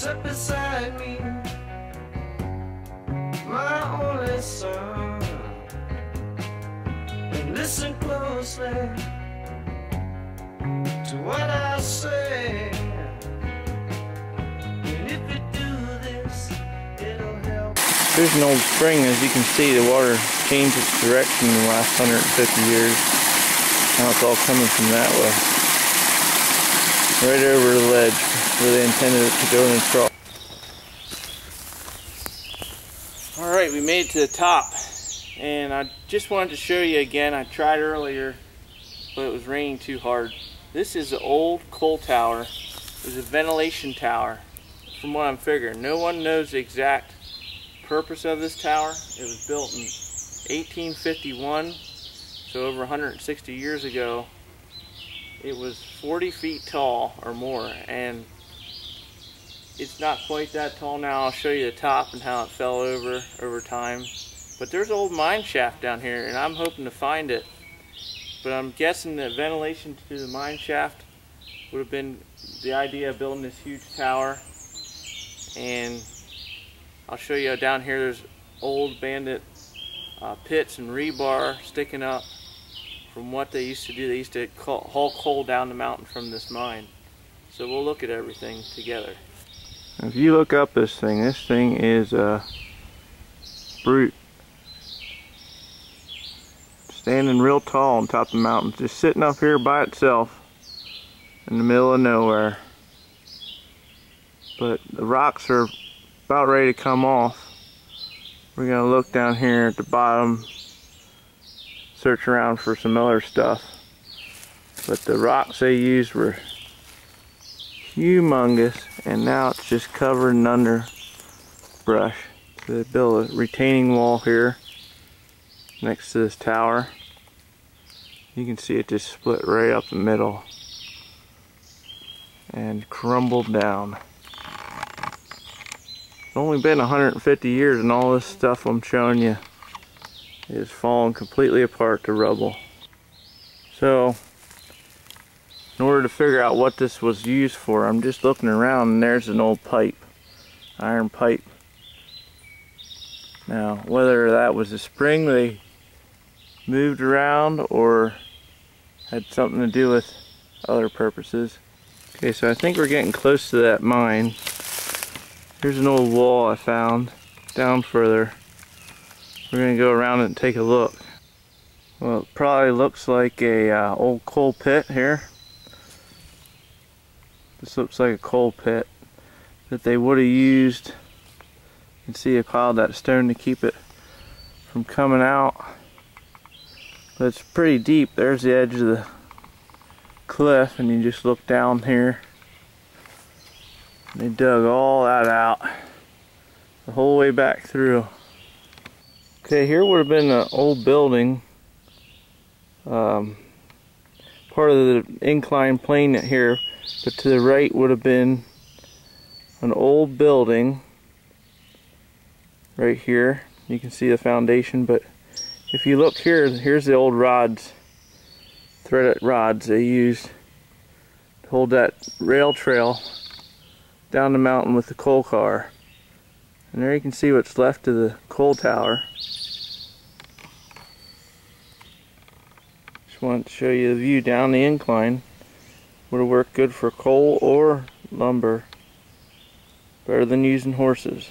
sit beside me, my only son, and listen closely to what I say. And if you do this, it'll help. There's an old spring. As you can see, the water changed its direction in the last 150 years. Now it's all coming from that way, right over the ledge where they intended it to go in the trough. Alright, we made it to the top, and I just wanted to show you again. I tried earlier, but it was raining too hard. This is the old coal tower. It was a ventilation tower, from what I'm figuring. No one knows the exact purpose of this tower. It was built in 1851, so over 160 years ago. It was 40 feet tall or more, and it's not quite that tall now. I'll show you the top and how it fell over time. But there's an old mine shaft down here, and I'm hoping to find it. But I'm guessing that ventilation to the mine shaft would have been the idea of building this huge tower. And I'll show you down here there's old bandit pits and rebar sticking up from what they used to do. They used to haul coal down the mountain from this mine. So we'll look at everything together. If you look up this thing is a brute. Standing real tall on top of the mountain, just sitting up here by itself in the middle of nowhere. But the rocks are about ready to come off. We're going to look down here at the bottom, search around for some other stuff. But the rocks they used were humongous, and now it's just covered in underbrush. So they built a retaining wall here next to this tower. You can see it just split right up the middle and crumbled down. It's only been 150 years, and all this stuff I'm showing you is falling completely apart to rubble. So in order to figure out what this was used for, I'm just looking around, and there's an old pipe, iron pipe. Now, whether that was a spring they moved around or had something to do with other purposes. Okay, so I think we're getting close to that mine. Here's an old wall I found down further. We're going to go around it and take a look. Well, it probably looks like a old coal pit here. This looks like a coal pit that they would have used. You can see I piled that stone to keep it from coming out. But it's pretty deep. There's the edge of the cliff, and you just look down here. They dug all that out, the whole way back through. Okay, here would have been an old building. Part of the incline plane here. But to the right would have been an old building right here. You can see the foundation, but if you look here, here's the old rods, threaded rods they used to hold that rail trail down the mountain with the coal car. And there you can see what's left of the coal tower. Just wanted to show you the view down the incline. Would have worked good for coal or lumber. Better than using horses.